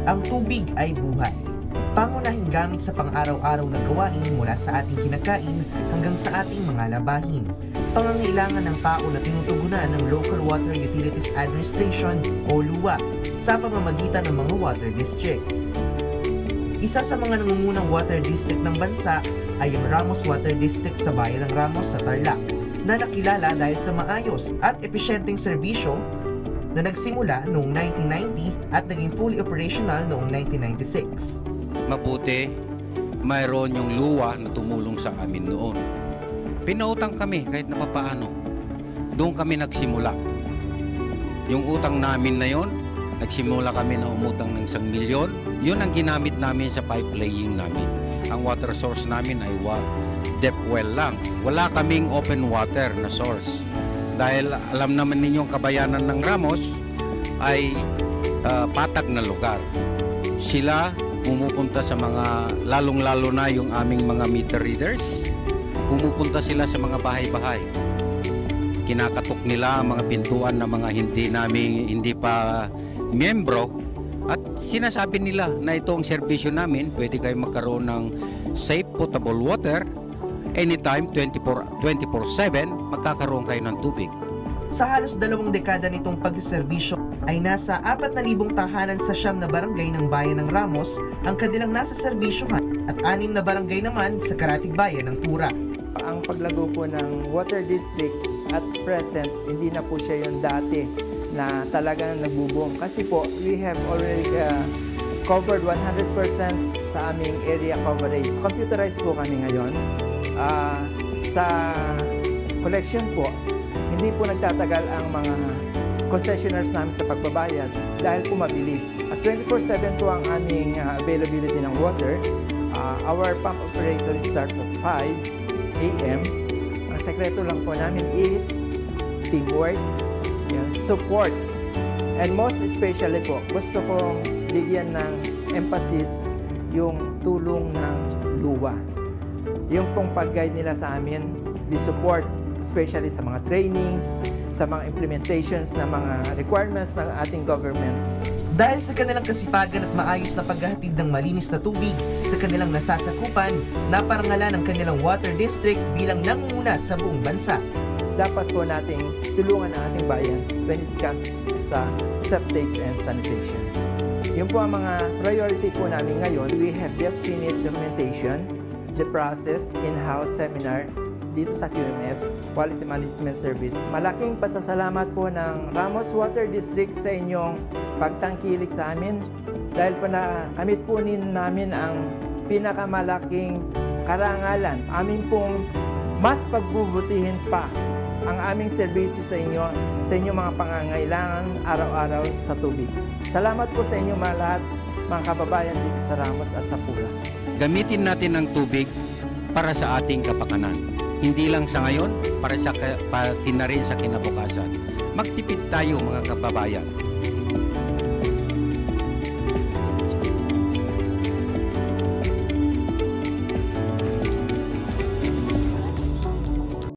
Ang tubig ay buhay. Pangunahing gamit sa pang-araw-araw na gawain mula sa ating kinakain hanggang sa ating mga labahin. Pangangailangan ng tao na tinutugunan ng Local Water Utilities Administration o LUA sa pamamagitan ng mga water district. Isa sa mga nangungunang water district ng bansa ay ang Ramos Water District sa bayan ng Ramos sa Tarlac, na nakilala dahil sa maayos at epesyenteng serbisyo na nagsimula noong 1990 at naging fully operational noong 1996. Mabuti, mayroon yung luwa na tumulong sa amin noon. Pinautang kami kahit na papaano. Doon kami nagsimula. Yung utang namin na yon, nagsimula kami na umutang ng 1 milyon. Yun ang ginamit namin sa pipe laying namin. Ang water source namin ay deep well lang. Wala kaming open water na source. Dahil alam naman ninyong kabayanan ng Ramos ay patag na lugar. Sila pumupunta sa mga, lalong-lalo na yung aming mga meter readers, pumupunta sila sa mga bahay-bahay. Kinakatok nila ang mga pintuan ng mga hindi pa miyembro at sinasabi nila na ito ang serbisyo namin, pwede kayo magkaroon ng safe potable water anytime, 24/7, magkakaroon kayo ng tubig. Sa halos 2 dekada nitong pagserbisyo ay nasa 4,000 tahanan sa 9 na barangay ng bayan ng Ramos ang kanilang nasa serbisyohan at 6 na barangay naman sa karatig bayan ng Pura. Ang paglago po ng water district at present, hindi na po siya yung dati na talagang nagbo-boom. Kasi po, we have already covered 100% sa aming area coverage. Computerized po kami ngayon. Sa collection po, hindi po nagtatagal ang mga concessionaires namin sa pagbabayad dahil po mabilis. At 24/7 po ang aming availability ng water. Our pump operator starts at 5 a.m. Ang sekreto lang po namin is teamwork, support, and most especially po, gusto kong bigyan ng emphasis yung tulong ng luwa. Yung pong pag-guide nila sa amin, the support, especially sa mga trainings, sa mga implementations ng mga requirements ng ating government. Dahil sa kanilang kasipagan at maayos na paghahatid ng malinis na tubig sa kanilang nasasakupan, naparangalan ang kanilang water district bilang nangunguna sa buong bansa. Dapat po nating tulungan ang ating bayan when it comes sa septic and sanitation. Yun po ang mga priority po namin ngayon. We have just finished the implementation, the process, in-house seminar dito sa QMS, Quality Management Service. Malaking pasasalamat po ng Ramos Water District sa inyong pagtangkilik sa amin dahil po nakamit po namin ang pinakamalaking karangalan. Amin pong mas pagbubutihin pa ang aming serbisyo sa inyong mga pangangailangan araw-araw sa tubig. Salamat po sa inyo mga lahat, mga kababayan dito sa Ramos at sa Pura. Gamitin natin ang tubig para sa ating kapakanan. Hindi lang sa ngayon, pati na rin sa kinabukasan. Magtipid tayo mga kababayan.